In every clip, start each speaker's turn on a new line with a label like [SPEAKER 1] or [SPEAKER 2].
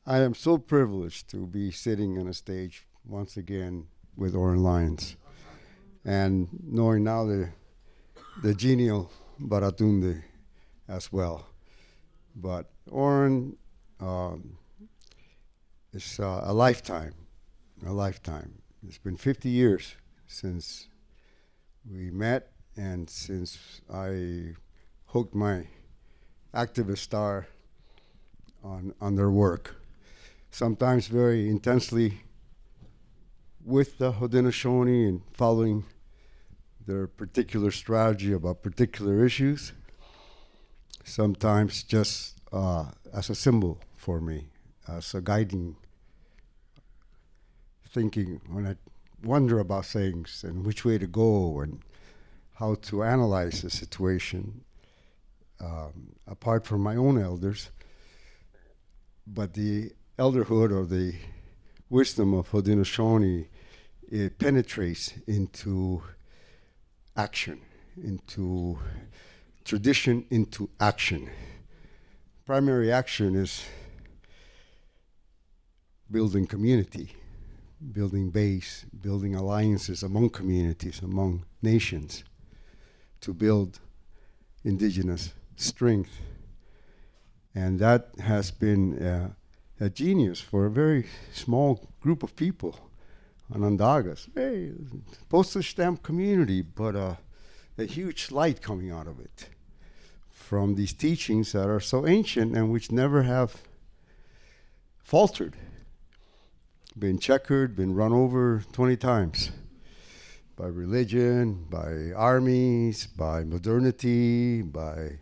[SPEAKER 1] I am so privileged to be sitting on a stage once again with Oren Lyons, and knowing now the genial Baratunde as well. But Oren is a lifetime. It's been 50 years since we met, and since I hooked my activist star on their work, sometimes very intensely with the Haudenosaunee and following their particular strategy about particular issues, sometimes just as a symbol for me, as a guiding thinking when I wonder about things and which way to go and how to analyze the situation, apart from my own elders. But the elderhood or the wisdom of Haudenosaunee, it penetrates into action, into tradition, into action. Primary action is building community, building base, building alliances among communities, among nations, to build indigenous strength. And that has been a genius for a very small group of people on Onondagas. Hey, postage stamp community, but a huge light coming out of it from these teachings that are so ancient and which never have faltered, been checkered, been run over 20 times by religion, by armies, by modernity, by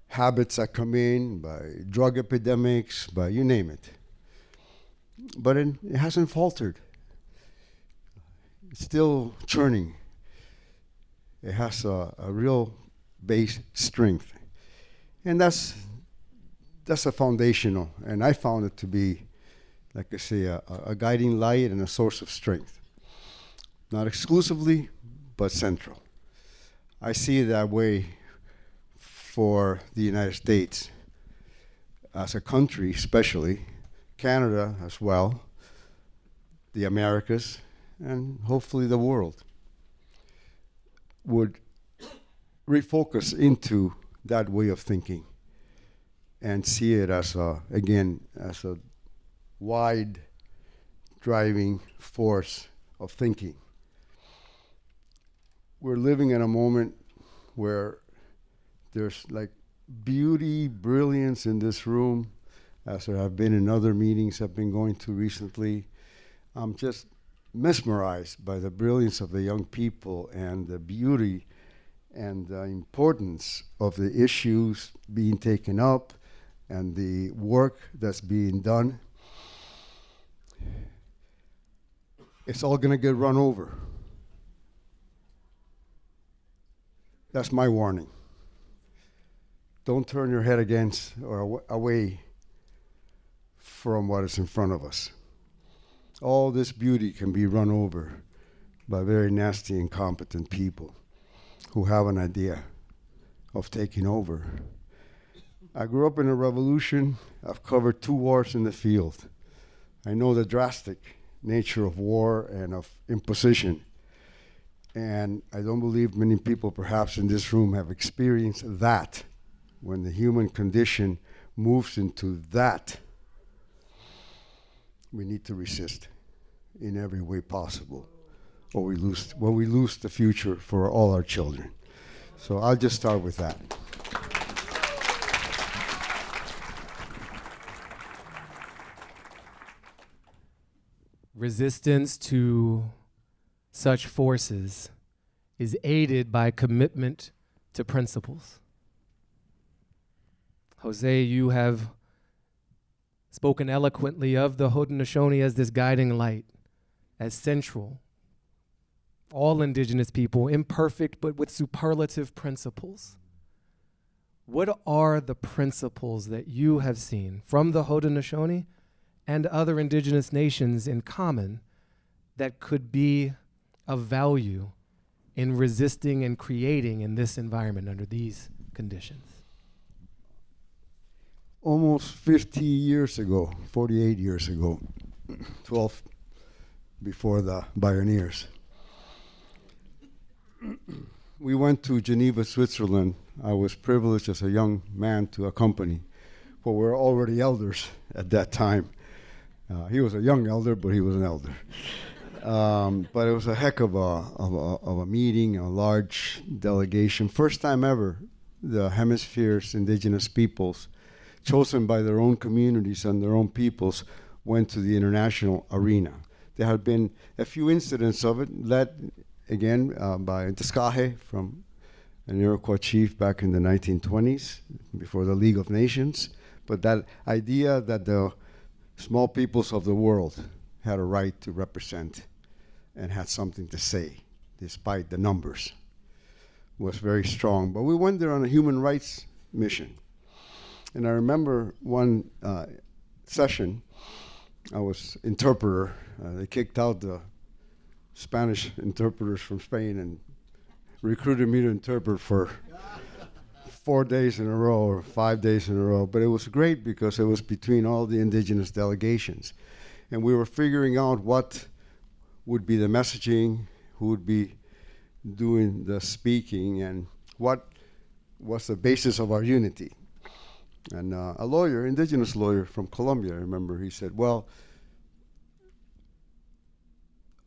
[SPEAKER 1] habits that come in, by drug epidemics, by you name it. But it hasn't faltered. It's still churning. It has a real base strength. And that's a foundational, and I found it to be, like I say, a guiding light and a source of strength. Not exclusively, but central. I see it that way for the United States as a country, especially, Canada as well, the Americas, and hopefully the world would refocus into that way of thinking and see it as a wide driving force of thinking. We're living in a moment where there's like beauty, brilliance in this room, as there have been in other meetings I've been going to recently. I'm just mesmerized by the brilliance of the young people and the beauty and the importance of the issues being taken up and the work that's being done. It's all going to get run over. That's my warning. Don't turn your head against or away from what is in front of us. All this beauty can be run over by very nasty, incompetent people who have an idea of taking over. I grew up in a revolution. I've covered 2 wars in the field. I know the drastic nature of war and of imposition. And I don't believe many people perhaps in this room have experienced that. When the human condition moves into that, we need to resist in every way possible, or we lose the future for all our children. So I'll just start with that.
[SPEAKER 2] Resistance to such forces is aided by commitment to principles. José, you have spoken eloquently of the Haudenosaunee as this guiding light, as central. All indigenous people, imperfect but with superlative principles. What are the principles that you have seen from the Haudenosaunee and other indigenous nations in common that could be of value in resisting and creating in this environment under these conditions?
[SPEAKER 1] almost 50 years ago, 48 years ago, 12 before the Bioneers. We went to Geneva, Switzerland. I was privileged as a young man to accompany, but we were already elders at that time. He was a young elder, but he was an elder. But it was a heck of a meeting, a large delegation. First time ever, the hemisphere's indigenous peoples, chosen by their own communities and their own peoples, went to the international arena. There had been a few incidents of it, led again by Tezcaje from an Iroquois chief back in the 1920s, before the League of Nations. But that idea that the small peoples of the world had a right to represent and had something to say, despite the numbers, was very strong. But we went there on a human rights mission. And I remember one session, I was interpreter. They kicked out the Spanish interpreters from Spain and recruited me to interpret for 4 days in a row or 5 days in a row. But it was great because it was between all the indigenous delegations. And we were figuring out what would be the messaging, who would be doing the speaking, and what was the basis of our unity. And a lawyer, indigenous lawyer from Colombia, I remember, he said, well,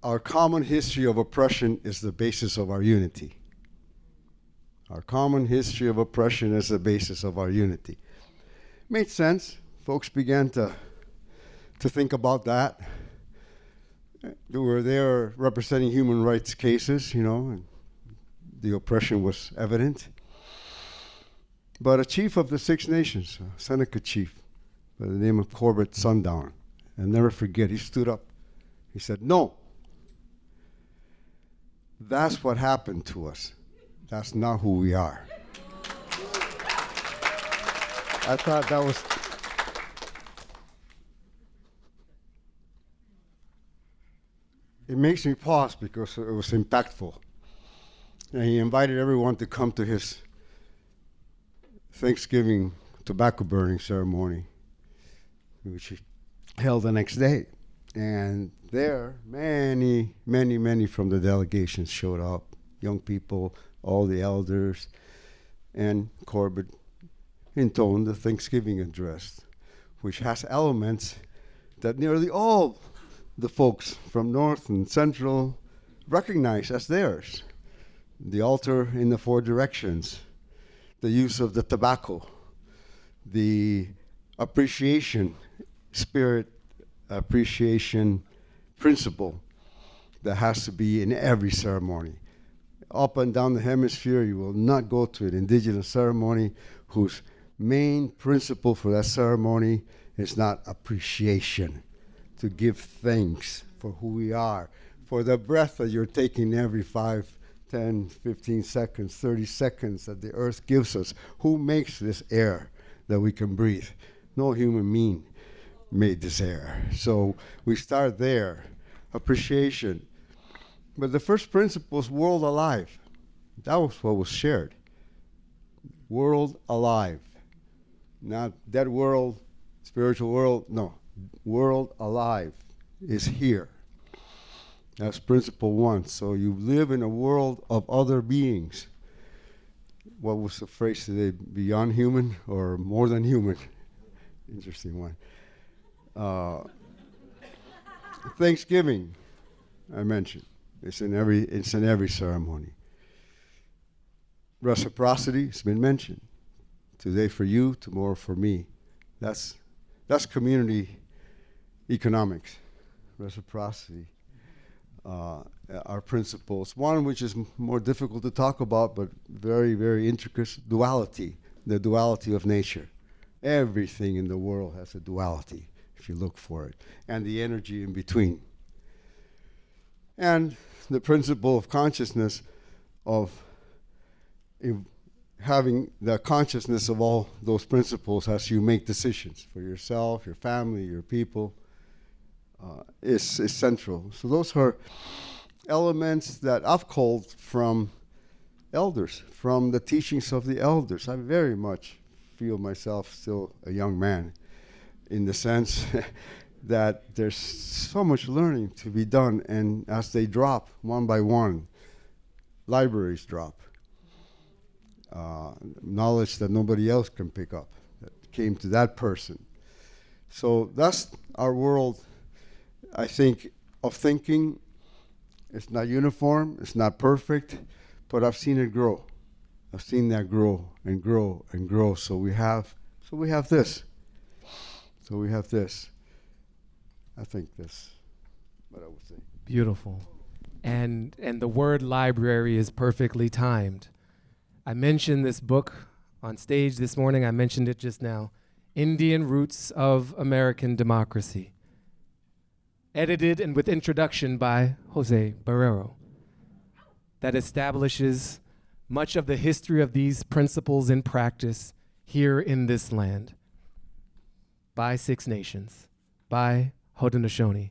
[SPEAKER 1] our common history of oppression is the basis of our unity. Our common history of oppression is the basis of our unity. Made sense. Folks began to think about that. They were there representing human rights cases, and the oppression was evident. But a chief of the Six Nations, a Seneca chief, by the name of Corbett Sundown, I'll never forget, he stood up. He said, no, that's what happened to us. That's not who we are. I thought that was... It makes me pause because it was impactful. And he invited everyone to come to his Thanksgiving tobacco burning ceremony, which he held the next day. And there, many, many, many from the delegations showed up, young people, all the elders, and Corbett intoned the Thanksgiving address, which has elements that nearly all the folks from North and Central recognize as theirs. The altar in the four directions, the use of the tobacco, the appreciation, spirit appreciation principle that has to be in every ceremony. Up and down the hemisphere, you will not go to an indigenous ceremony whose main principle for that ceremony is not appreciation, to give thanks for who we are, for the breath that you're taking every 5, 10, 15 seconds, 30 seconds that the earth gives us. Who makes this air that we can breathe? No human being made this air. So we start there, appreciation. But the first principle is world alive. That was what was shared. World alive. Not dead world, spiritual world, no. World alive is here. That's principle one. So you live in a world of other beings. What was the phrase today? Beyond human or more than human? Interesting one. Thanksgiving, I mentioned. It's in every ceremony. Reciprocity has been mentioned. Today for you, tomorrow for me. That's community economics. Reciprocity. Our principles. One which is more difficult to talk about, but very, very intricate, duality. The duality of nature. Everything in the world has a duality, if you look for it, and the energy in between. And the principle of consciousness, of having the consciousness of all those principles as you make decisions for yourself, your family, your people, is central. So those are elements that I've culled from elders, from the teachings of the elders. I very much feel myself still a young man, in the sense that there's so much learning to be done, and as they drop one by one, libraries drop. Knowledge that nobody else can pick up, that came to that person. So that's our world, I think, of thinking. It's not uniform, it's not perfect, but I've seen it grow. I've seen that grow and grow and grow. So we have this. So we have this. I think that's what I would say.
[SPEAKER 2] Beautiful. And the word library is perfectly timed. I mentioned this book on stage this morning. I mentioned it just now. Indian Roots of American Democracy. Edited and with introduction by José Barreiro. That establishes much of the history of these principles in practice here in this land. By Six Nations. By Haudenosaunee.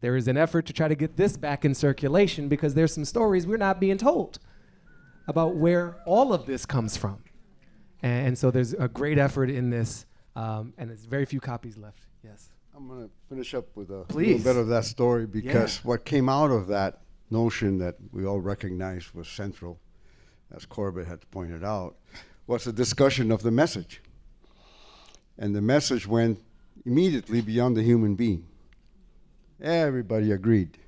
[SPEAKER 2] There is an effort to try to get this back in circulation because there's some stories we're not being told about where all of this comes from. And so there's a great effort in this, and there's very few copies left. Yes.
[SPEAKER 1] I'm going to finish up with a
[SPEAKER 2] Please.
[SPEAKER 1] little bit of that story, because what came out of that notion that we all recognized was central, as Corbett had pointed out, was a discussion of the message. And the message went immediately beyond the human being. Everybody agreed.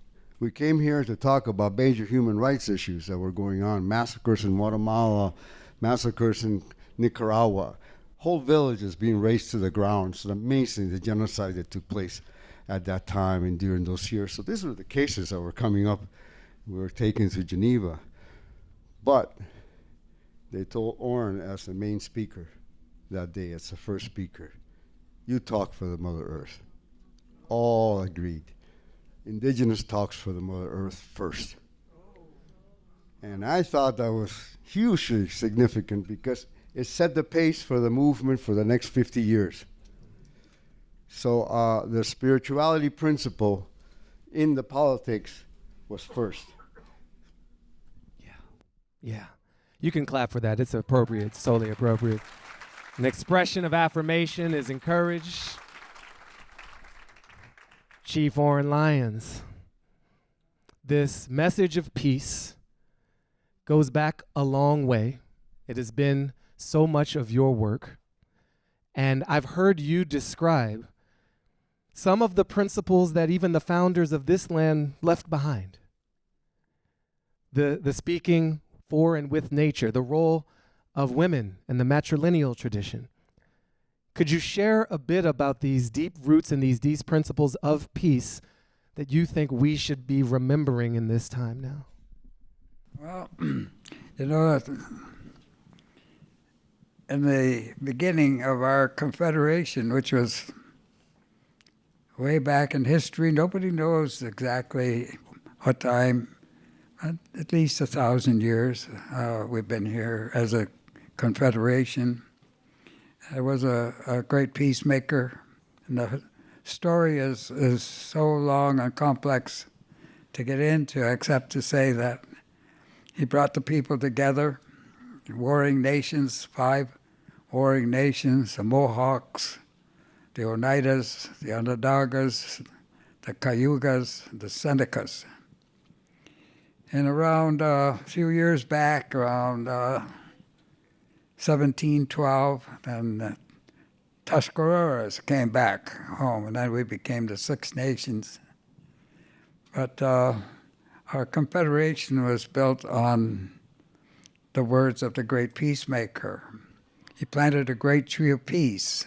[SPEAKER 1] We came here to talk about major human rights issues that were going on, massacres in Guatemala, massacres in Nicaragua, whole villages being razed to the ground. It's amazing, the genocide that took place at that time and during those years. So these were the cases that were coming up. We were taken to Geneva. But they told Oren as the main speaker that day, as the first speaker, you talk for the Mother Earth. All agreed. Indigenous talks for the Mother Earth first. And I thought that was hugely significant, because it set the pace for the movement for the next 50 years. So the spirituality principle in the politics was first.
[SPEAKER 2] Yeah. You can clap for that. It's appropriate. It's totally appropriate. An expression of affirmation is encouraged. Chief Oren Lyons, this message of peace goes back a long way. It has been so much of your work. And I've heard you describe some of the principles that even the founders of this land left behind. The speaking for and with nature, the role of women and the matrilineal tradition. Could you share a bit about these deep roots and these principles of peace that you think we should be remembering in this time now?
[SPEAKER 3] Well, you know, in the beginning of our confederation, which was way back in history, nobody knows exactly what time, at least 1,000 years we've been here as a confederation. There was a great peacemaker, and the story is so long and complex to get into, except to say that he brought the people together, warring nations, 5 warring nations, the Mohawks, the Oneidas, the Onondagas, the Cayugas, the Senecas. And around a few years back, around 1712, then the Tuscaroras came back home, and then we became the Six Nations. But our confederation was built on the words of the great peacemaker. He planted a great tree of peace.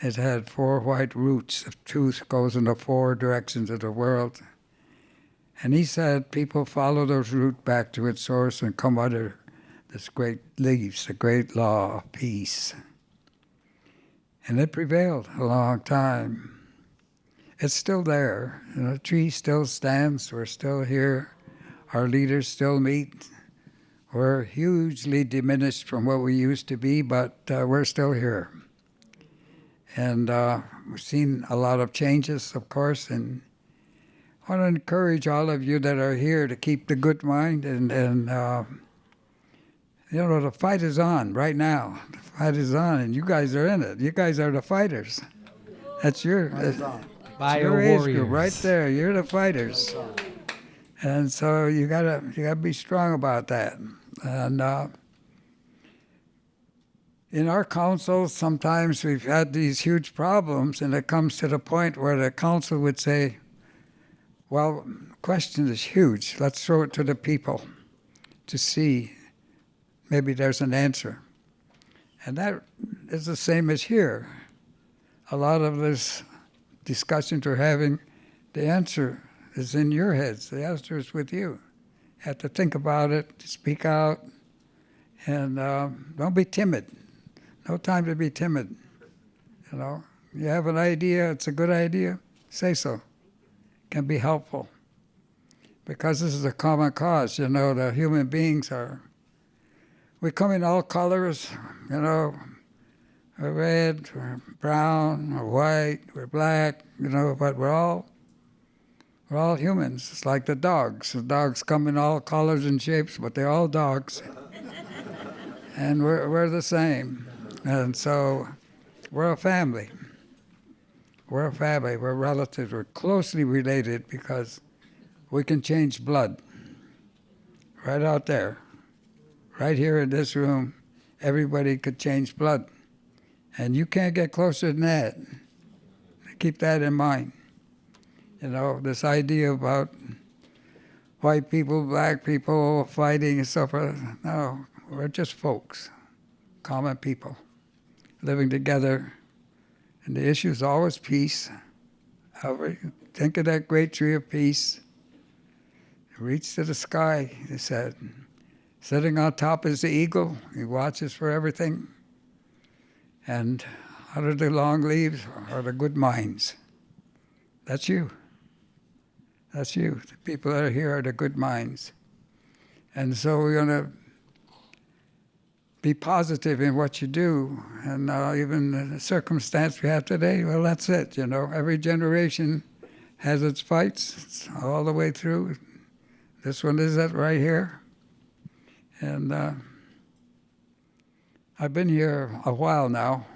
[SPEAKER 3] It had 4 white roots. The truth goes in the 4 directions of the world. And he said people follow those roots back to its source and come under this great leaves, the great law of peace. And it prevailed a long time. It's still there. The tree still stands. We're still here. Our leaders still meet. We're hugely diminished from what we used to be, but we're still here. And we've seen a lot of changes, of course, and I want to encourage all of you that are here to keep the good mind and the fight is on right now. The Fight is on, and you guys are in it. You guys are the fighters. That's your,
[SPEAKER 2] Bio
[SPEAKER 3] age
[SPEAKER 2] warriors.
[SPEAKER 3] group right there. You're the fighters. And so you gotta be strong about that. And in our councils, sometimes we've had these huge problems, and it comes to the point where the council would say, well, the question is huge. Let's throw it to the people to see. Maybe there's an answer. And that is the same as here. A lot of this discussions we're having, the answer is in your heads. The answer is with you. You have to think about it, speak out, and don't be timid. No time to be timid. You know, you have an idea, it's a good idea, say so. It can be helpful. Because this is a common cause, you know, the human beings we come in all colors, you know, we're red, we're brown, we're white, we're black, you know, but we're all humans. It's like the dogs. The dogs come in all colors and shapes, but they're all dogs. And we're the same. And so we're a family. We're a family. We're relatives. We're closely related because we can change blood. Right out there. Right here in this room, everybody could change blood. And you can't get closer than that. Keep that in mind. You know, this idea about white people, black people fighting and so forth. No, we're just folks, common people, living together. And the issue is always peace. Think of that great tree of peace. Reach to the sky, he said. Sitting on top is the eagle. He watches for everything. And under the long leaves are the good minds. That's you. That's you. The people that are here are the good minds. And so we're going to be positive in what you do. And even the circumstance we have today, well, that's it. You know, every generation has its fights. It's all the way through. This one is it right here. And I've been here a while now.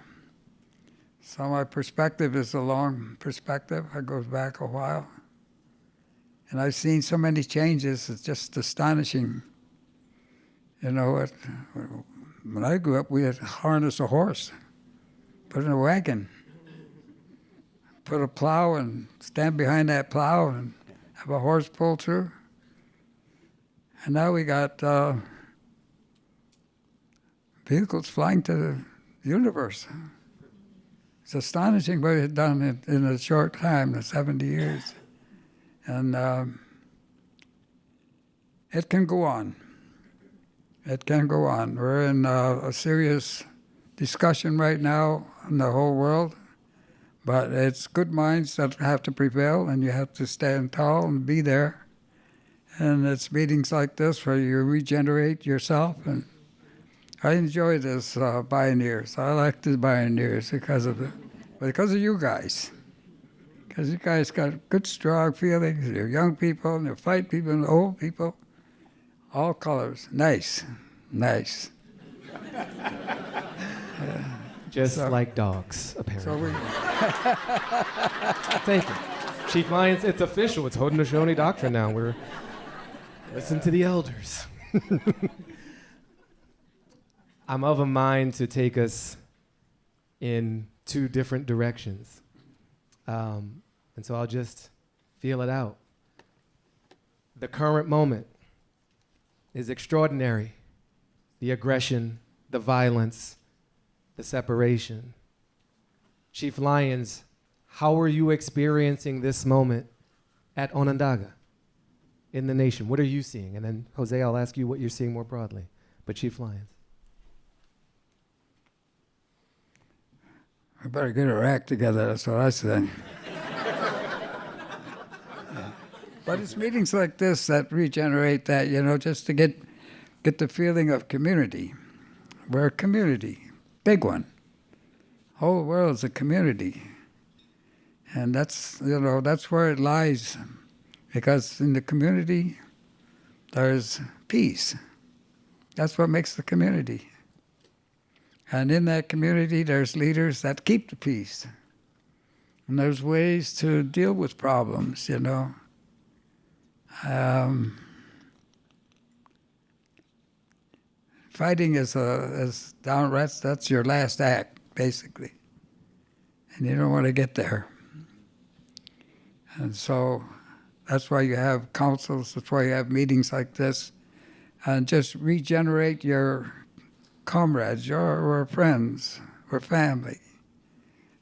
[SPEAKER 3] So my perspective is a long perspective. It goes back a while. And I've seen so many changes, it's just astonishing. You know, when I grew up, we had to harness a horse, put in a wagon, put a plow and stand behind that plow and have a horse pull through. And now we got vehicles flying to the universe. It's astonishing what it's done in a short time, the 70 years. And it can go on. It can go on. We're in a serious discussion right now in the whole world, but it's good minds that have to prevail, and you have to stand tall and be there. And it's meetings like this where you regenerate yourself. And I enjoy this Bioneers. I like the Bioneers because of you guys. Because you guys got good, strong feelings. You're young people, and you fight people, and old people. All colors. Nice. Nice.
[SPEAKER 2] Just like dogs, apparently.
[SPEAKER 3] So
[SPEAKER 2] Thank you. Chief Lyons, it's official. It's Haudenosaunee doctrine now. We're listen to the elders. I'm of a mind to take us in two different directions. And so I'll just feel it out. The current moment is extraordinary. The aggression, the violence, the separation. Chief Lyons, how are you experiencing this moment at Onondaga in the nation? What are you seeing? And then, Jose, I'll ask you what you're seeing more broadly. But Chief Lyons.
[SPEAKER 3] I better get our act together, that's what I say. But it's meetings like this that regenerate that, you know, just to get the feeling of community. We're a community, big one. Whole world's a community. And that's, you know, that's where it lies. Because in the community, there's peace. That's what makes the community. And in that community, there's leaders that keep the peace. And there's ways to deal with problems, you know. Fighting is downright, that's your last act, basically. And you don't want to get there. And so that's why you have councils, that's why you have meetings like this, and just regenerate your comrades, your friends, or family.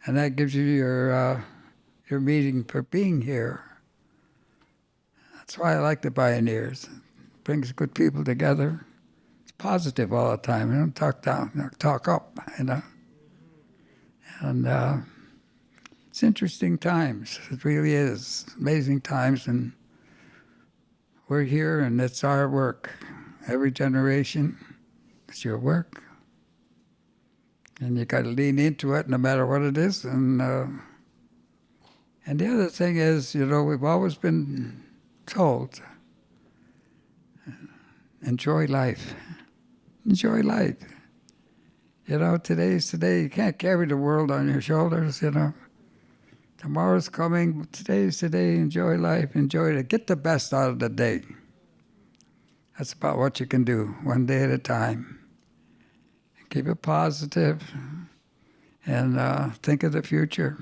[SPEAKER 3] And that gives you your meaning for being here. That's why I like the Bioneers. It brings good people together. It's positive all the time. You don't talk down, you don't talk up, you know. And it's interesting times. It really is. Amazing times. And we're here, and it's our work. Every generation, it's your work. And you got to lean into it no matter what it is. And the other thing is, you know, we've always been told, enjoy life. Enjoy life. You know, today's today. You can't carry the world on your shoulders, you know. Tomorrow's coming, but today's today. Enjoy life, enjoy it. Get the best out of the day. That's about what you can do, one day at a time. Keep it positive and think of the future.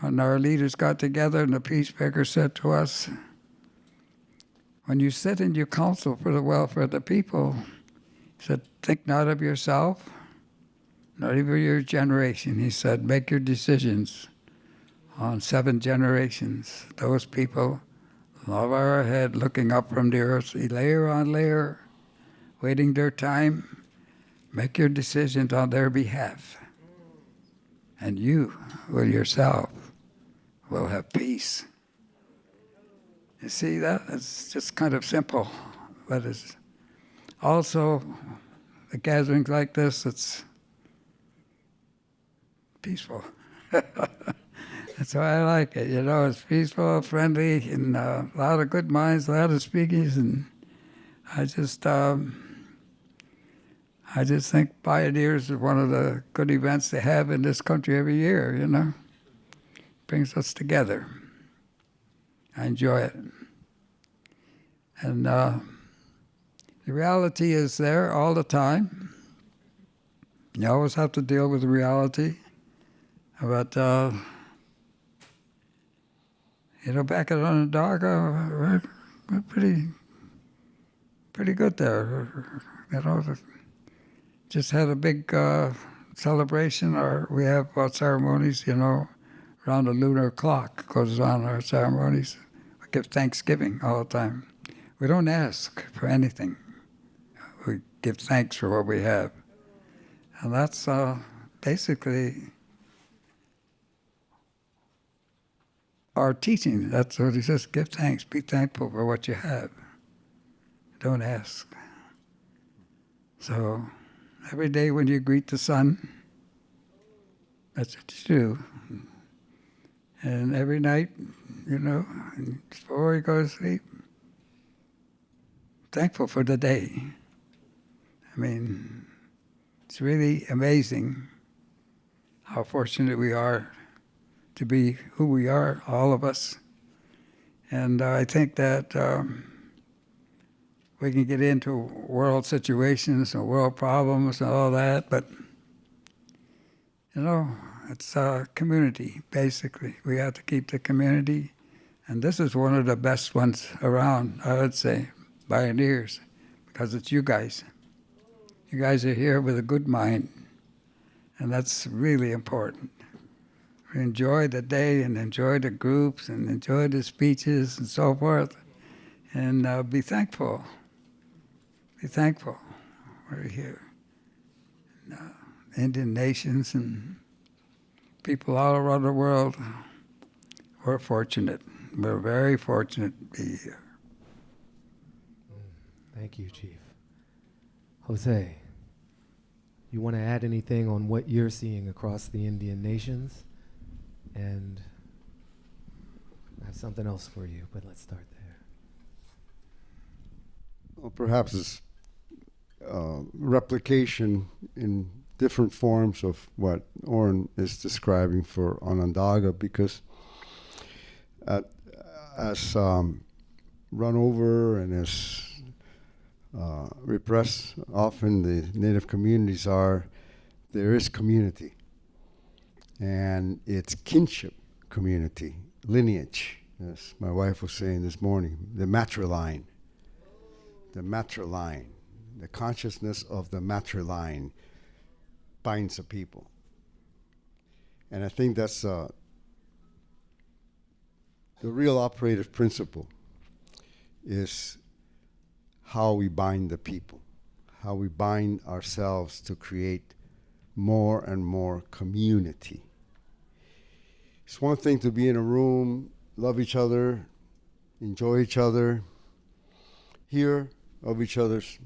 [SPEAKER 3] When our leaders got together and the peacemaker said to us, when you sit in your council for the welfare of the people, he said, think not of yourself, not even your generation. He said, make your decisions on 7 generations. Those people love our ahead, looking up from the earth, layer on layer, waiting their time. Make your decisions on their behalf. And you will yourself will have peace. You see that? It's just kind of simple, but it's also the gatherings like this, it's peaceful. That's why I like it. You know, it's peaceful, friendly, and a lot of good minds, a lot of speakers, and I just think Bioneers is one of the good events they have in this country every year, you know. Brings us together. I enjoy it. And the reality is there all the time. You always have to deal with the reality. But, you know, back at Onondaga, we're pretty good there. You know, just had a big celebration, or we have ceremonies, you know, around the lunar clock goes on our ceremonies. We give Thanksgiving all the time. We don't ask for anything. We give thanks for what we have. And that's basically our teaching. That's what he says, give thanks, be thankful for what you have. Don't ask. So every day when you greet the sun, that's what you do. And every night, you know, before you go to sleep, thankful for the day. I mean, it's really amazing how fortunate we are to be who we are, all of us. And I think that we can get into world situations and world problems and all that, but, you know, it's a community, basically. We have to keep the community. And this is one of the best ones around, I would say, Bioneers, because it's you guys. You guys are here with a good mind, and that's really important. Enjoy the day and enjoy the groups and enjoy the speeches and so forth, and be thankful. Be thankful we're here. And, Indian nations and people all around the world, we're fortunate. We're very fortunate to be here.
[SPEAKER 2] Thank you, Chief. Jose, you want to add anything on what you're seeing across the Indian nations? And I have something else for you, but let's start there.
[SPEAKER 1] Well, perhaps it's replication in different forms of what Oren is describing for Onondaga, because as run over and as repressed often the Native communities are, there is community. And it's kinship community, lineage, as my wife was saying this morning, the matriline, the consciousness of the matriline binds a people. And I think that's the real operative principle, is how we bind the people, how we bind ourselves to create more and more community. It's one thing to be in a room, love each other, enjoy each other, hear of each other's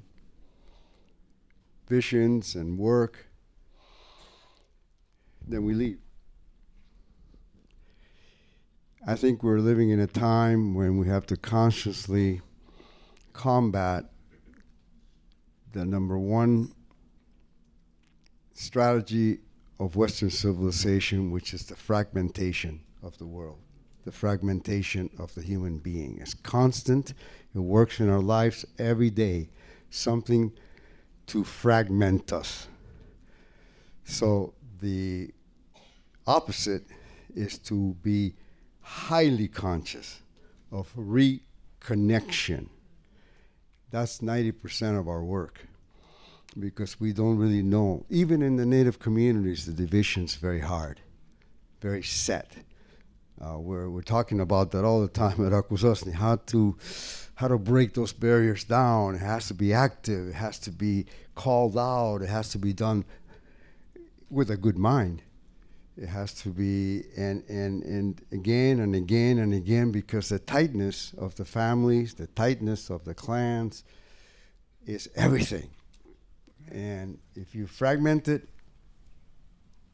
[SPEAKER 1] visions and work, then we leave. I think we're living in a time when we have to consciously combat the number one strategy of Western civilization, which is the fragmentation of the world, the fragmentation of the human being. It's constant. It works in our lives every day, something to fragment us. So the opposite is to be highly conscious of reconnection. That's 90% of our work, because we don't really know. Even in the Native communities, the division's very hard, very set. We're talking about that all the time at Joagquisho, how to break those barriers down. It has to be active. It has to be called out. It has to be done with a good mind. It has to be, and again and again and again, because the tightness of the families, the tightness of the clans is everything. And if you fragment it,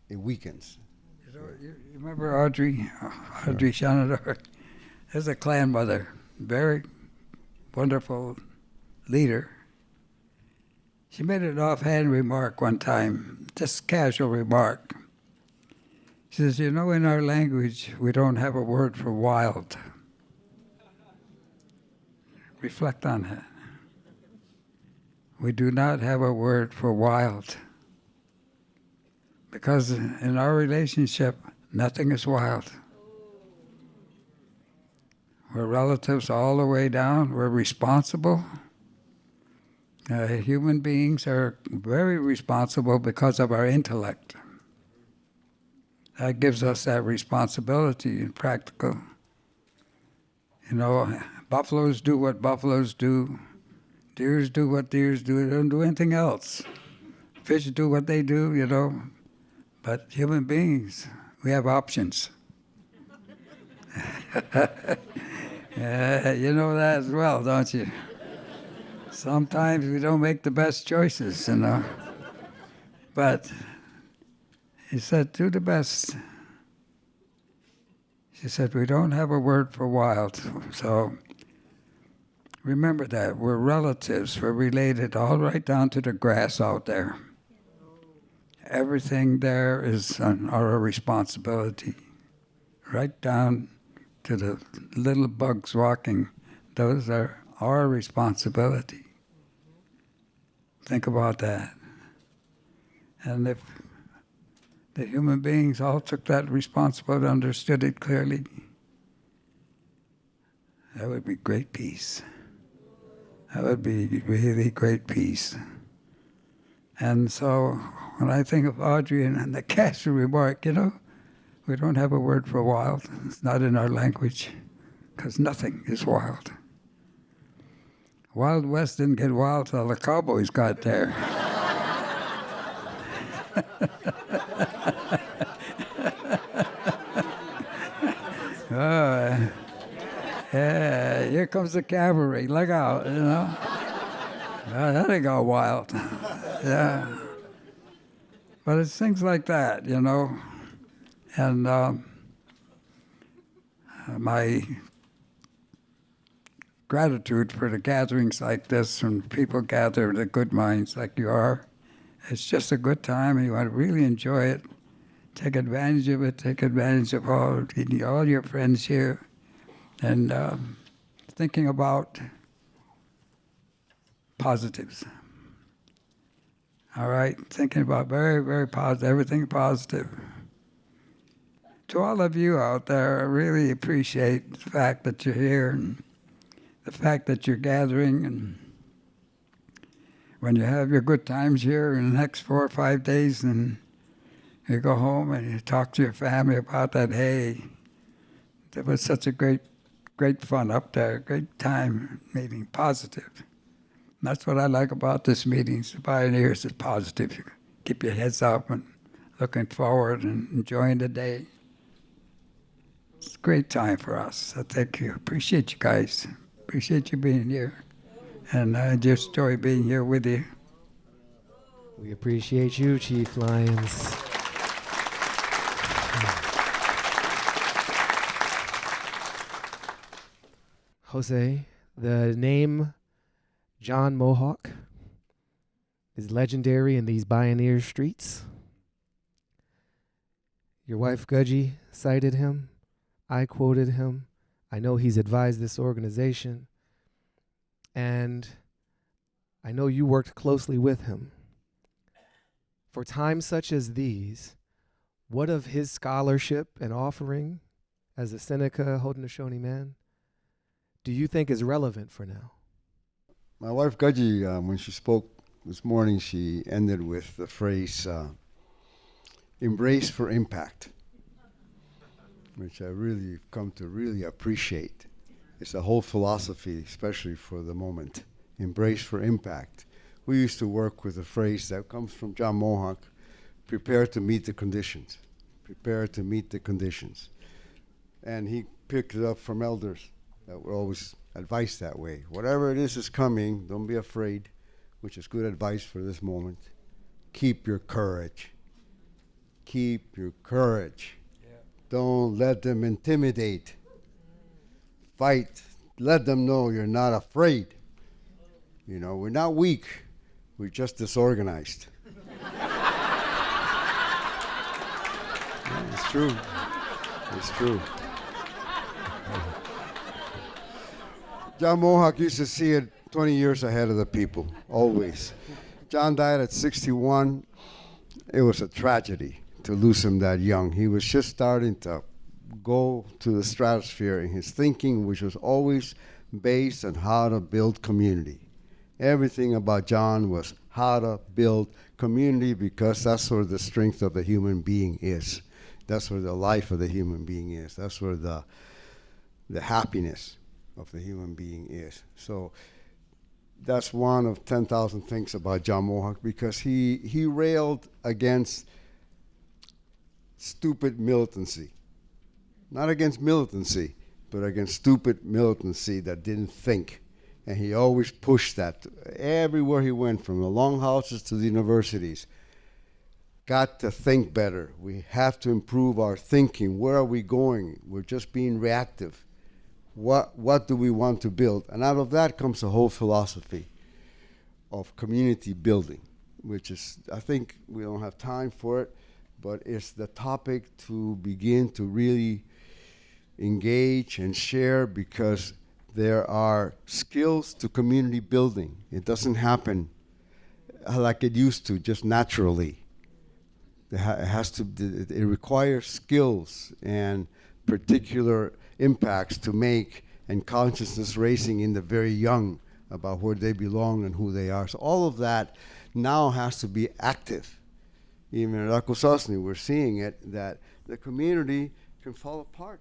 [SPEAKER 1] it weakens.
[SPEAKER 3] You remember Audrey Shanador? There's a clan mother, very wonderful leader. She made an offhand remark one time, just casual remark. She says, in our language, we don't have a word for wild. Reflect on that. We do not have a word for wild. Because in our relationship, nothing is wild. We're relatives all the way down. We're responsible. Human beings are very responsible because of our intellect. That gives us that responsibility in practical. Buffaloes do what buffaloes do. Deers do what deers do. They don't do anything else. Fish do what they do, But human beings, we have options. You know that as well, don't you? Sometimes we don't make the best choices, But he said, do the best. She said, we don't have a word for wild. So remember that. We're relatives. We're related all right down to the grass out there. Everything there is our responsibility. Right down to the little bugs walking. Those are our responsibility. Think about that. And if the human beings all took that responsibility, understood it clearly, that would be great peace. That would be really great peace. And so when I think of Audrey and the casual remark, we don't have a word for wild. It's not in our language, because nothing is wild. Wild West didn't get wild till the cowboys got there. Yeah, here comes the cavalry. Look out, that ain't got wild. Yeah. But it's things like that, And my gratitude for the gatherings like this, when people gather, the good minds like you are, It's just a good time. You want to really enjoy it. Take advantage of it. Take advantage of all your friends here. And thinking about positives. All right? Thinking about very, very positive, everything positive. To all of you out there, I really appreciate the fact that you're here and the fact that you're gathering. And when you have your good times here in the next 4 or 5 days, and you go home and you talk to your family about that, hey, there was such a great fun up there, great time meeting, positive. And that's what I like about this meeting. The Bioneers is positive. You keep your heads up and looking forward and enjoying the day. It's a great time for us. So thank you. Appreciate you guys. Appreciate you being here. And I just enjoy being here with you.
[SPEAKER 2] We appreciate you, Chief Lyons. Jose, the name John Mohawk is legendary in these Bioneer streets. Your wife Gudgie cited him. I quoted him. I know he's advised this organization. And I know you worked closely with him. For times such as these, what of his scholarship and offering as a Seneca Haudenosaunee man do you think is relevant for now?
[SPEAKER 1] My wife Gudgie, when she spoke this morning, she ended with the phrase, embrace for impact, which I really come to really appreciate. It's a whole philosophy, especially for the moment. Embrace for impact. We used to work with a phrase that comes from John Mohawk, prepare to meet the conditions. Prepare to meet the conditions. And he picked it up from elders that were always advised that way. Whatever it is coming, don't be afraid, which is good advice for this moment. Keep your courage. Keep your courage. Yeah. Don't let them intimidate. Fight. Let them know you're not afraid. You know, we're not weak. We're just disorganized. Yeah, it's true. It's true. John Mohawk used to see it 20 years ahead of the people, always. John died at 61. It was a tragedy to lose him that young. He was just starting to go to the stratosphere in his thinking, which was always based on how to build community. Everything about John was how to build community, because that's where the strength of the human being is. That's where the life of the human being is. That's where the happiness of the human being is. So that's one of 10,000 things about John Mohawk, because he railed against stupid militancy. Not against militancy, but against stupid militancy that didn't think. And he always pushed that everywhere he went, from the longhouses to the universities. Got to think better. We have to improve our thinking. Where are we going? We're just being reactive. What do we want to build? And out of that comes a whole philosophy of community building, which is, I think we don't have time for it, but it's the topic to begin to really engage and share, because there are skills to community building. It doesn't happen like it used to, just naturally. It requires skills and particular impacts to make, and consciousness raising in the very young about where they belong and who they are. So all of that now has to be active. Even at Haudenosaunee, we're seeing it, that the community can fall apart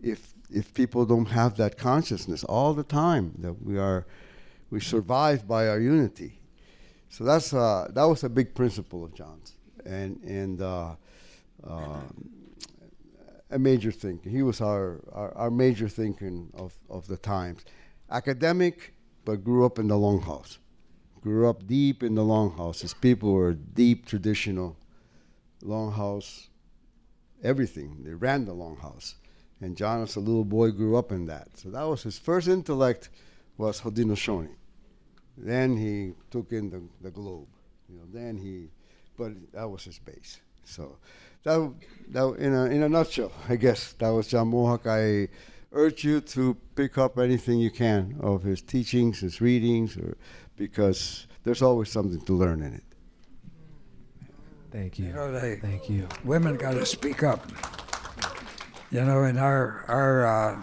[SPEAKER 1] if people don't have that consciousness all the time, that we survive by our unity. So that was a big principle of John's, and a major thinker. He was our major thinker of the times. Academic, but grew up in the longhouse. Grew up deep in the longhouse. His people were deep traditional longhouse, everything. They ran the longhouse. And John, as a little boy, grew up in that. So that was his first intellect, was Haudenosaunee. Then he took in the globe, But that was his base. So that in a nutshell, I guess that was John Mohawk. I urge you to pick up anything you can of his teachings, his readings, because there's always something to learn in it.
[SPEAKER 2] Thank you.
[SPEAKER 3] Thank you. Women got to speak up. In our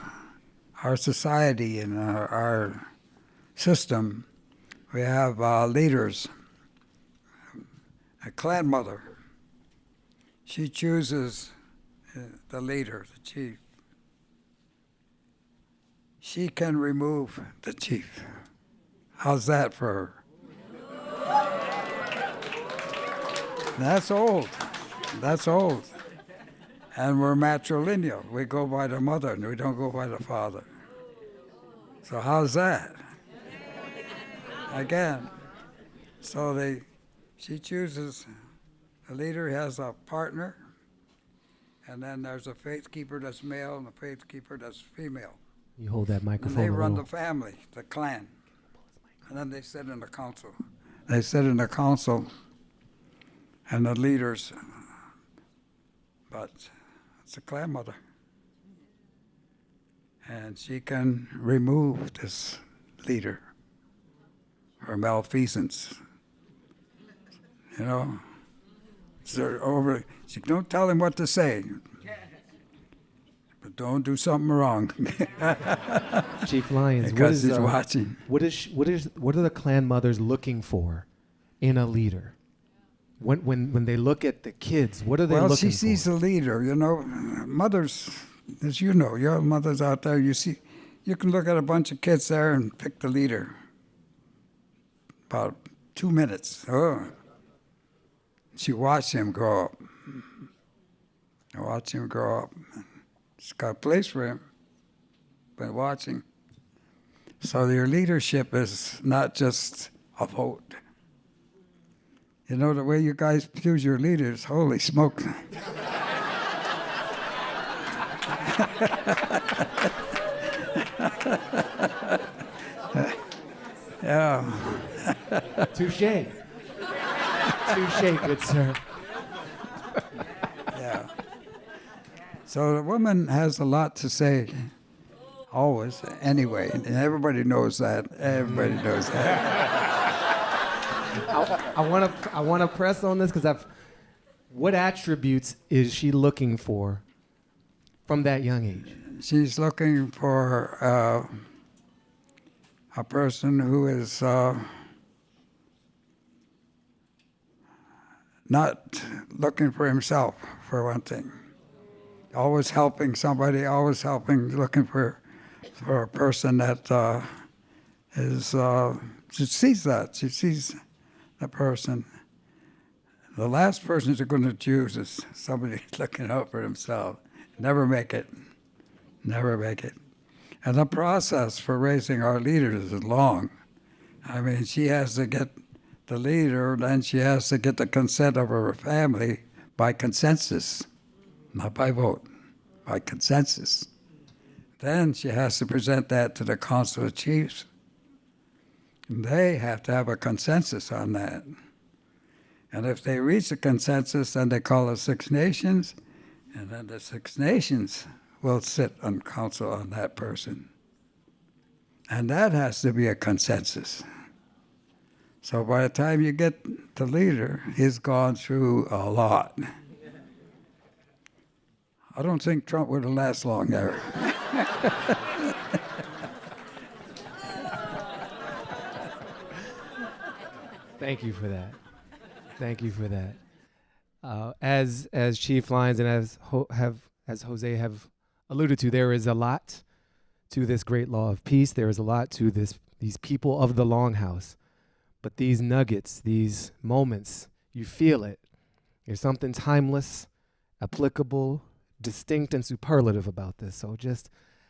[SPEAKER 3] society and our system, we have leaders. A clan mother, she chooses the leader, the chief. She can remove the chief. How's that for her? That's old. That's old. And we're matrilineal. We go by the mother and we don't go by the father. So how's that? Again. So she chooses, the leader has a partner, and then there's a faith keeper that's male and a faith keeper that's female.
[SPEAKER 2] You hold that microphone.
[SPEAKER 3] And they run the family, the clan. And then they sit in the council. They sit in the council and the leaders, but it's a clan mother. And she can remove this leader for malfeasance. She don't tell him what to say, but don't do something wrong.
[SPEAKER 2] Chief Lyons,
[SPEAKER 3] because he's watching.
[SPEAKER 2] What are the clan mothers looking for in a leader? When they look at the kids, what are they looking for? Well, she
[SPEAKER 3] sees the leader. Mothers, as you know, your mothers out there. You can look at a bunch of kids there and pick the leader. About 2 minutes. Oh. She watched him grow up. She's got a place for him, but watching. So your leadership is not just a vote. The way you guys choose your leaders, holy smoke. Yeah.
[SPEAKER 2] Touche. Touche, good sir.
[SPEAKER 3] Yeah. So the woman has a lot to say, always, anyway, and everybody knows that. Everybody knows that.
[SPEAKER 2] I want to press on this because what attributes is she looking for from that young age?
[SPEAKER 3] She's looking for a person who is not looking for himself, for one thing. Always helping somebody, looking for a person that she sees that. She sees the person. The last person she's going to choose is somebody looking out for himself. Never make it. And the process for raising our leaders is long. She has to get the leader, then she has to get the consent of her family by consensus, not by vote, by consensus. Then she has to present that to the Council of Chiefs. And they have to have a consensus on that. And if they reach a consensus, then they call it Six Nations, and then the Six Nations will sit on council on that person. And that has to be a consensus. So by the time you get the leader, he's gone through a lot. I don't think Trump would have lasted long there.
[SPEAKER 2] Thank you for that. As Chief Lyons and as José have alluded to, there is a lot to this great law of peace. There is a lot to these people of the Longhouse. But these nuggets, these moments, you feel it. There's something timeless, applicable, distinct, and superlative about this. So just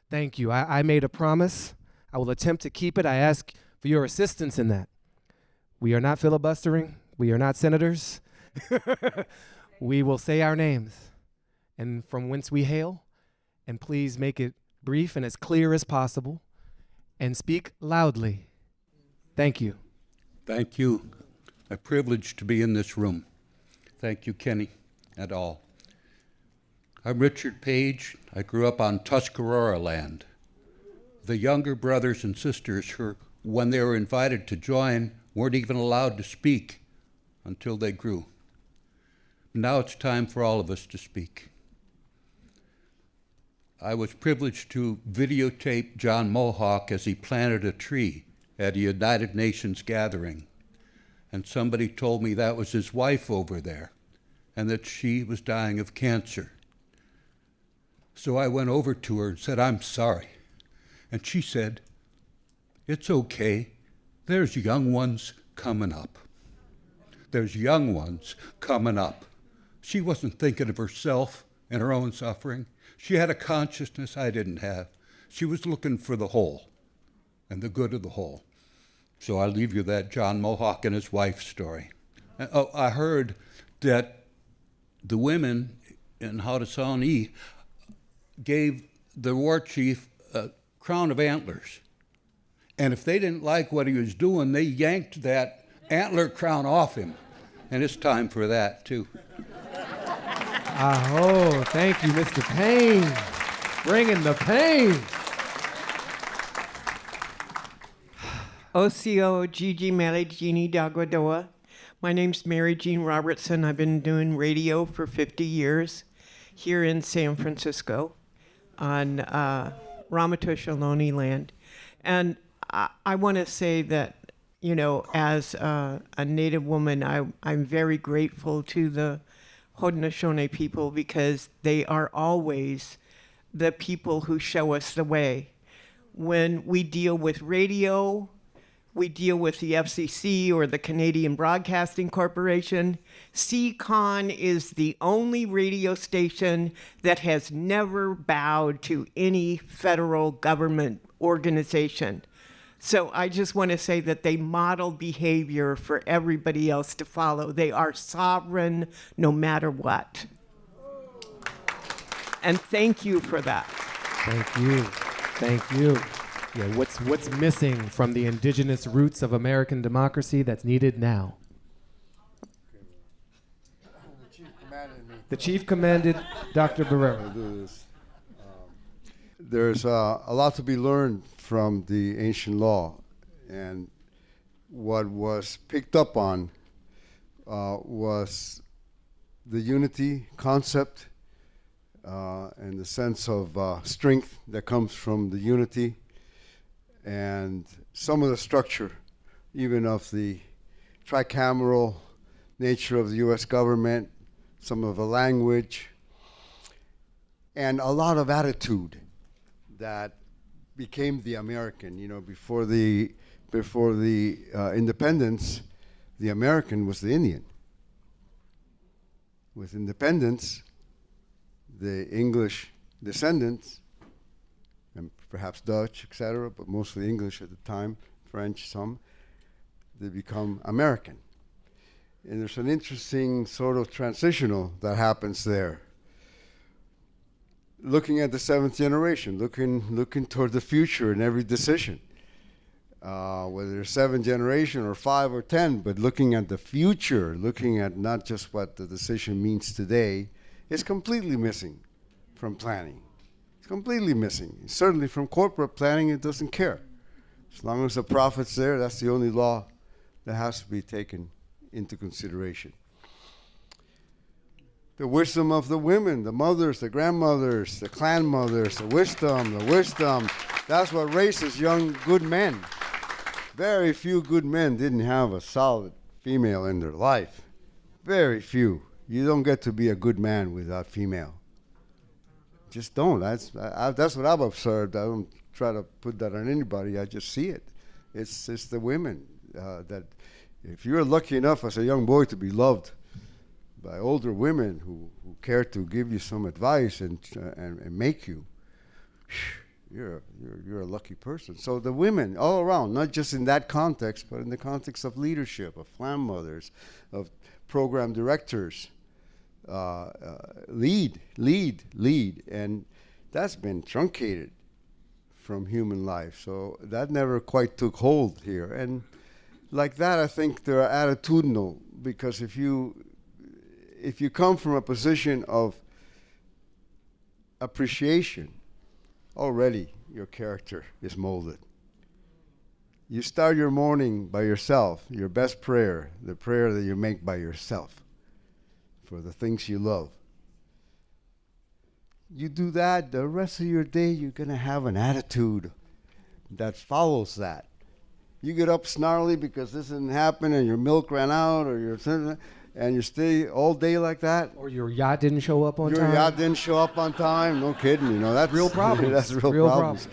[SPEAKER 2] thank you. I made a promise. I will attempt to keep it. I ask for your assistance in that. We are not filibustering. We are not senators. We will say our names and from whence we hail. And please make it brief and as clear as possible. And speak loudly. Thank you.
[SPEAKER 4] Thank you. a privilege to be in this room. Thank you, Kenny, and all. I'm Richard Page. I grew up on Tuscarora land. The younger brothers and sisters who, when they were invited to join, weren't even allowed to speak until they grew. Now it's time for all of us to speak. I was privileged to videotape John Mohawk as he planted a tree at a United Nations gathering. And somebody told me that was his wife over there and that she was dying of cancer. So I went over to her and said, "I'm sorry." And she said, "It's okay. There's young ones coming up. There's young ones coming up." She wasn't thinking of herself and her own suffering. She had a consciousness I didn't have. She was looking for the whole and the good of the whole. So I'll leave you that John Mohawk and his wife's story. Oh, I heard that the women in Haudenosaunee gave the war chief a crown of antlers. And if they didn't like what he was doing, they yanked that antler crown off him. And it's time for that, too.
[SPEAKER 2] Aho, thank you, Mr. Payne. Bringing the pain.
[SPEAKER 5] Osio Gigi Mary Jeannie Dagodoa. My name's Mary Jean Robertson. I've been doing radio for 50 years here in San Francisco on Ramaytush Ohlone land. And I want to say that, you know, as a Native woman, I'm very grateful to the Haudenosaunee people because they are always the people who show us the way. When we deal with radio, we deal with the FCC or the Canadian Broadcasting Corporation. CCON is the only radio station that has never bowed to any federal government organization. So I just want to say that they model behavior for everybody else to follow. They are sovereign no matter what. And thank you for that.
[SPEAKER 2] Thank you. Thank you. Yeah, what's missing from the indigenous roots of American democracy that's needed now? The chief commanded Dr. Barreiro.
[SPEAKER 1] There's a lot to be learned from the ancient law, and what was picked up on was the unity concept and the sense of strength that comes from the unity, and some of the structure, even of the tricameral nature of the U.S. government, some of the language, and a lot of attitude that became the American. You know, before the independence, the American was the Indian. With independence, the English descendants, and perhaps Dutch, etc., but mostly English at the time, French, some, they become American. And there's an interesting sort of transitional that happens there. Looking at the seventh generation, looking toward the future in every decision, whether it's 7th generation or 5 or 10, but looking at the future, looking at not just what the decision means today, is completely missing from planning. It's completely missing. Certainly from corporate planning, it doesn't care. As long as the profit's there, that's the only law that has to be taken into consideration. The wisdom of the women, the mothers, the grandmothers, the clan mothers, the wisdom, that's what raises young, good men. Very few good men didn't have a solid female in their life. Very few. You don't get to be a good man without female. Just don't. That's what I've observed. I don't try to put that on anybody. I just see it. It's the women that, if you're lucky enough as a young boy to be loved by older women who care to give you some advice and make you, you're a lucky person. So the women all around, not just in that context, but in the context of leadership, of clan mothers, of program directors, lead, and that's been truncated from human life. So that never quite took hold here, and like that, I think they're attitudinal, because if you come from a position of appreciation, already your character is molded. You start your morning by yourself, your best prayer, the prayer that you make by yourself for the things you love. You do that, the rest of your day, you're going to have an attitude that follows that. You get up snarly because this didn't happen and your milk ran out, or and you stay all day like that.
[SPEAKER 2] Or your yacht didn't show up on time.
[SPEAKER 1] Your yacht didn't show up on time. No kidding. That's
[SPEAKER 2] real problems.
[SPEAKER 1] That's real problems.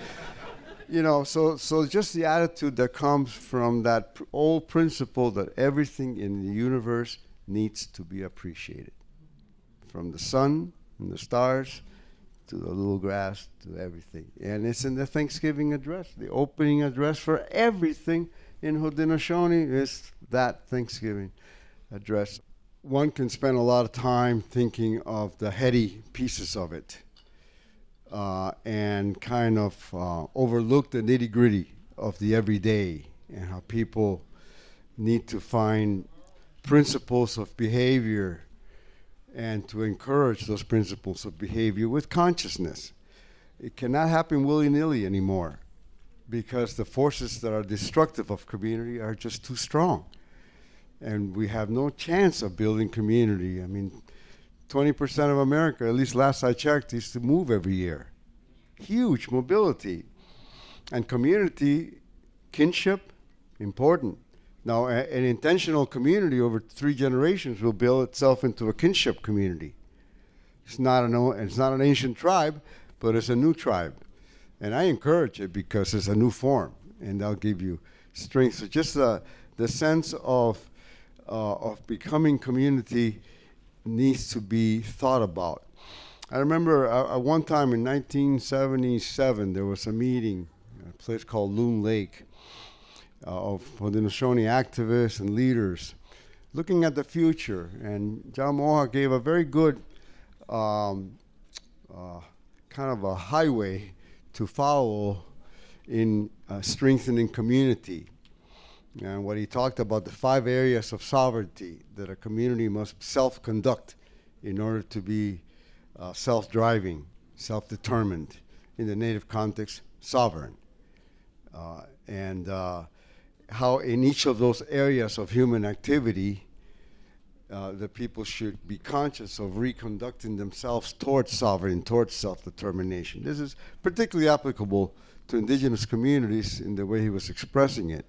[SPEAKER 1] So just the attitude that comes from that old principle that everything in the universe needs to be appreciated, from the sun and the stars to the little grass, to everything. And it's in the Thanksgiving address. The opening address for everything in Haudenosaunee is that Thanksgiving address. One can spend a lot of time thinking of the heady pieces of it, and kind of overlook the nitty-gritty of the everyday, and how people need to find principles of behavior and to encourage those principles of behavior with consciousness. It cannot happen willy-nilly anymore, because the forces that are destructive of community are just too strong. And we have no chance of building community. I mean, 20% of America, at least last I checked, used to move every year. Huge mobility. And community, kinship, important. Now, an intentional community over 3 generations will build itself into a kinship community. It's not an ancient tribe, but it's a new tribe. And I encourage it because it's a new form, and that'll give you strength. So just the sense of becoming community needs to be thought about. I remember at one time in 1977, there was a meeting at a place called Loon Lake, of Haudenosaunee activists and leaders looking at the future. And John Mohawk gave a very good kind of a highway to follow in strengthening community. And what he talked about, the 5 areas of sovereignty that a community must self-conduct in order to be self-driving, self-determined, in the native context, sovereign. And how in each of those areas of human activity, the people should be conscious of reconducting themselves towards sovereign, towards self-determination. This is particularly applicable to indigenous communities in the way he was expressing it.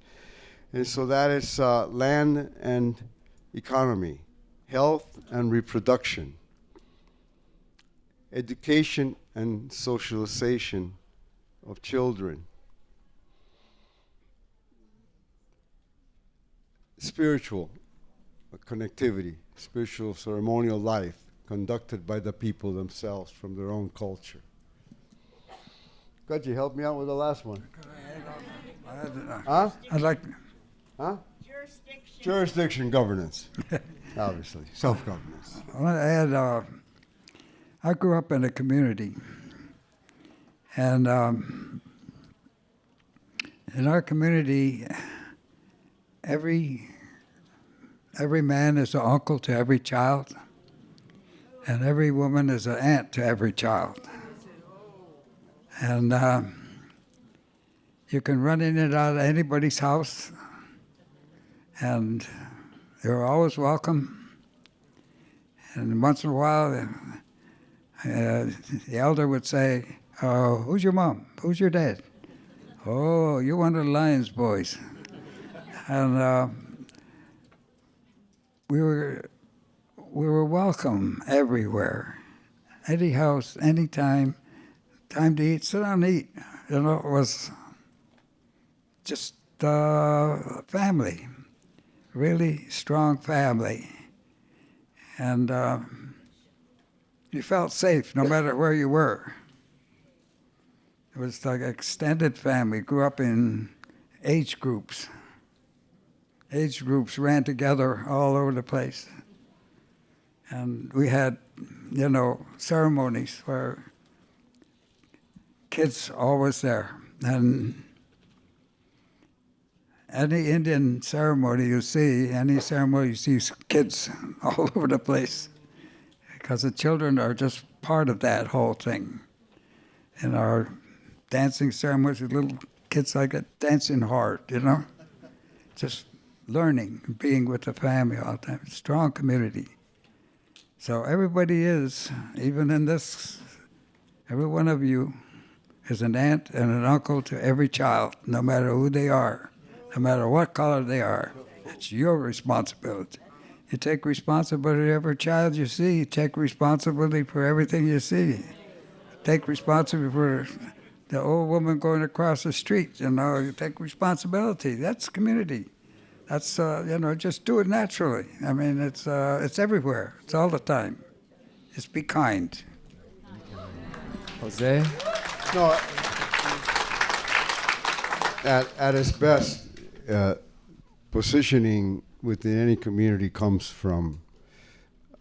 [SPEAKER 1] And so that is land and economy, health and reproduction, education and socialization of children, spiritual connectivity, spiritual ceremonial life conducted by the people themselves from their own culture. Could you help me out with the last one? Huh?
[SPEAKER 3] I'd like.
[SPEAKER 1] Huh? Jurisdiction governance. Obviously, self-governance.
[SPEAKER 3] Well, I grew up in a community, and in our community, every man is an uncle to every child, and every woman is an aunt to every child. And you can run in and out of anybody's house, and you're always welcome. And once in a while, the elder would say, "Oh, who's your mom? Who's your dad? Oh, you're one of the Lyons boys." And we were welcome everywhere, any house, any time to eat, sit down and eat. It was just family, really strong family. And you felt safe no matter where you were. It was like extended family. Grew up in age groups. Age groups ran together all over the place. And we had, ceremonies where kids always there. And any Indian ceremony you see, kids all over the place, because the children are just part of that whole thing. In our dancing ceremonies, little kids like a dancing heart, just learning, being with the family all the time, strong community. So everybody is, even in this, every one of you is an aunt and an uncle to every child, no matter who they are, no matter what color they are. It's your responsibility. You take responsibility for every child you see. You take responsibility for everything you see. Take responsibility for the old woman going across the street. You take responsibility. That's community. That's just do it naturally. I mean, it's everywhere. It's all the time. Just be kind.
[SPEAKER 2] Jose?
[SPEAKER 1] No, at its best, positioning within any community comes from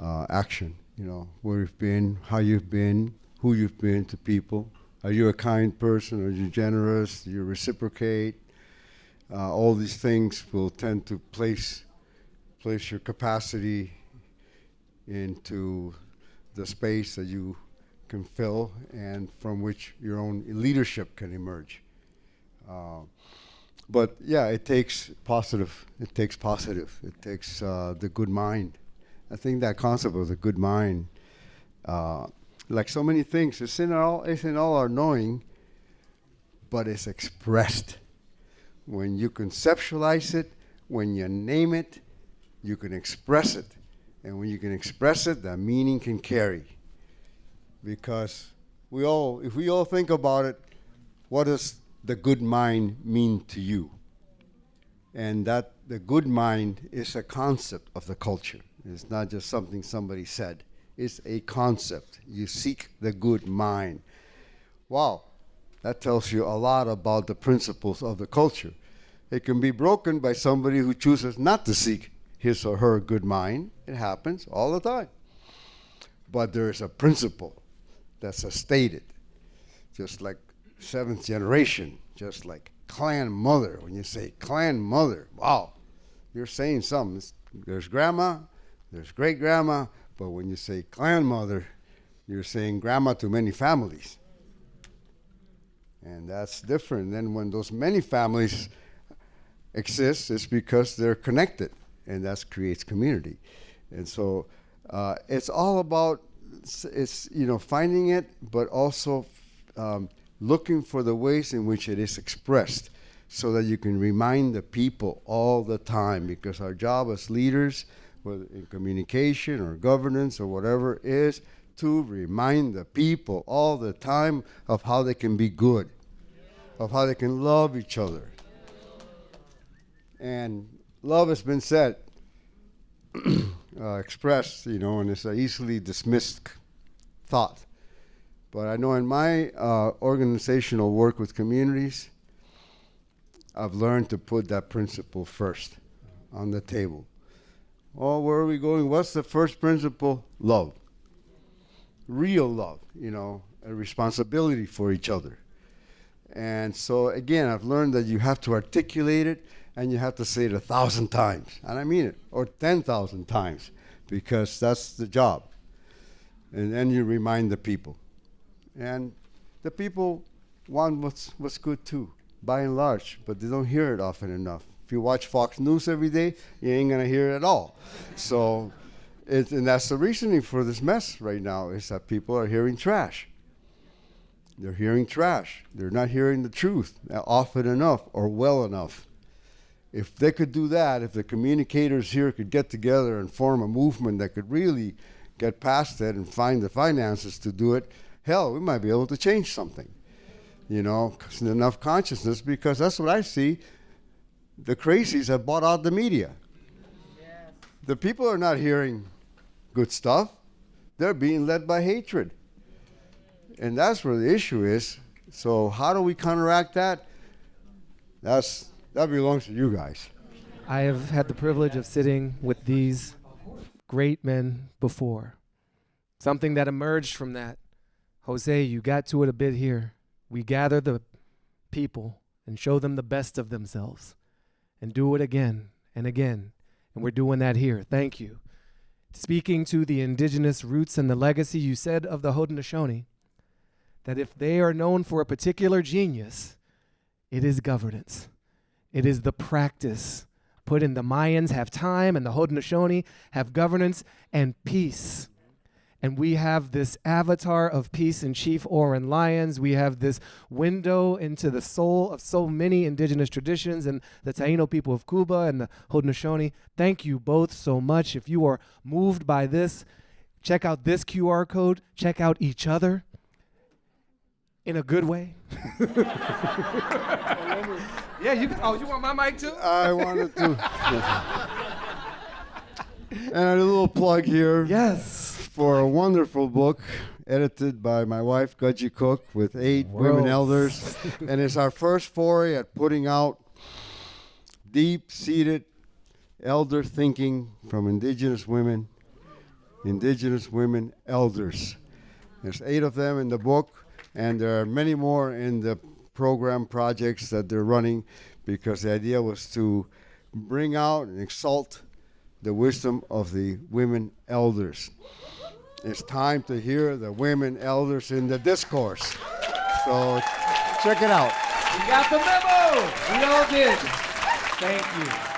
[SPEAKER 1] action. Where you've been, how you've been, who you've been to people. Are you a kind person? Are you generous? Do you reciprocate? All these things will tend to place your capacity into the space that you can fill and from which your own leadership can emerge. But yeah, it takes positive. It takes the good mind. I think that concept of the good mind, like so many things, it's in all our knowing, but it's expressed. When you conceptualize it, when you name it, you can express it. And when you can express it, that meaning can carry. Because if we all think about it, what does the good mind mean to you? And that the good mind is a concept of the culture. It's not just something somebody said. It's a concept. You seek the good mind. Wow. That tells you a lot about the principles of the culture. It can be broken by somebody who chooses not to seek his or her good mind. It happens all the time. But there is a principle that's stated, just like seventh generation, just like clan mother. When you say clan mother, wow, you're saying something. There's grandma, there's great grandma, but when you say clan mother, you're saying grandma to many families. And that's different than when those many families exist. It's because they're connected, and that creates community. And so it's all about finding it, but also looking for the ways in which it is expressed, so that you can remind the people all the time. Because our job as leaders, whether in communication or governance or whatever, is to remind the people all the time of how they can be good, of how they can love each other. And love has been said, expressed, and it's an easily dismissed thought. But I know in my organizational work with communities, I've learned to put that principle first on the table. Oh, where are we going? What's the first principle? Love. Real love, a responsibility for each other. And so, again, I've learned that you have to articulate it, and you have to say it 1,000 times. And I mean it, or 10,000 times, because that's the job. And then you remind the people. And the people want what's good too, by and large, but they don't hear it often enough. If you watch Fox News every day, you ain't gonna hear it at all. So, and that's the reasoning for this mess right now, is that people are hearing trash. They're hearing trash. They're not hearing the truth often enough or well enough. If they could do that, if the communicators here could get together and form a movement that could really get past that and find the finances to do it, hell, we might be able to change something. Enough consciousness, because that's what I see. The crazies have bought out the media. Yes. The people are not hearing good stuff. They're being led by hatred. And that's where the issue is. So how do we counteract that? That belongs to you guys.
[SPEAKER 2] I have had the privilege of sitting with these great men before. Something that emerged from that. Jose, you got to it a bit here. We gather the people and show them the best of themselves. and do it again and again. And we're doing that here. Thank you. Speaking to the indigenous roots and the legacy, you said of the Haudenosaunee that if they are known for a particular genius, it is governance. It is the practice. Put in the Mayans have time and the Haudenosaunee have governance and peace. And we have this avatar of peace in Chief Oren Lyons. We have this window into the soul of so many indigenous traditions and the Taino people of Cuba and the Haudenosaunee. Thank you both so much. If you are moved by this, check out this QR code. Check out each other in a good way. Yeah, you can. Oh, you want my mic too?
[SPEAKER 1] I wanted to. And a little plug here.
[SPEAKER 2] Yes.
[SPEAKER 1] For a wonderful book edited by my wife, Gudgy Cook, with 8 women elders. And it's our first foray at putting out deep-seated elder thinking from indigenous women elders. There's 8 of them in the book, and there are many more in the program projects that they're running, because the idea was to bring out and exalt the wisdom of the women elders. It's time to hear the women elders in the discourse. So check it out.
[SPEAKER 2] We got the memo. We all did. Thank you.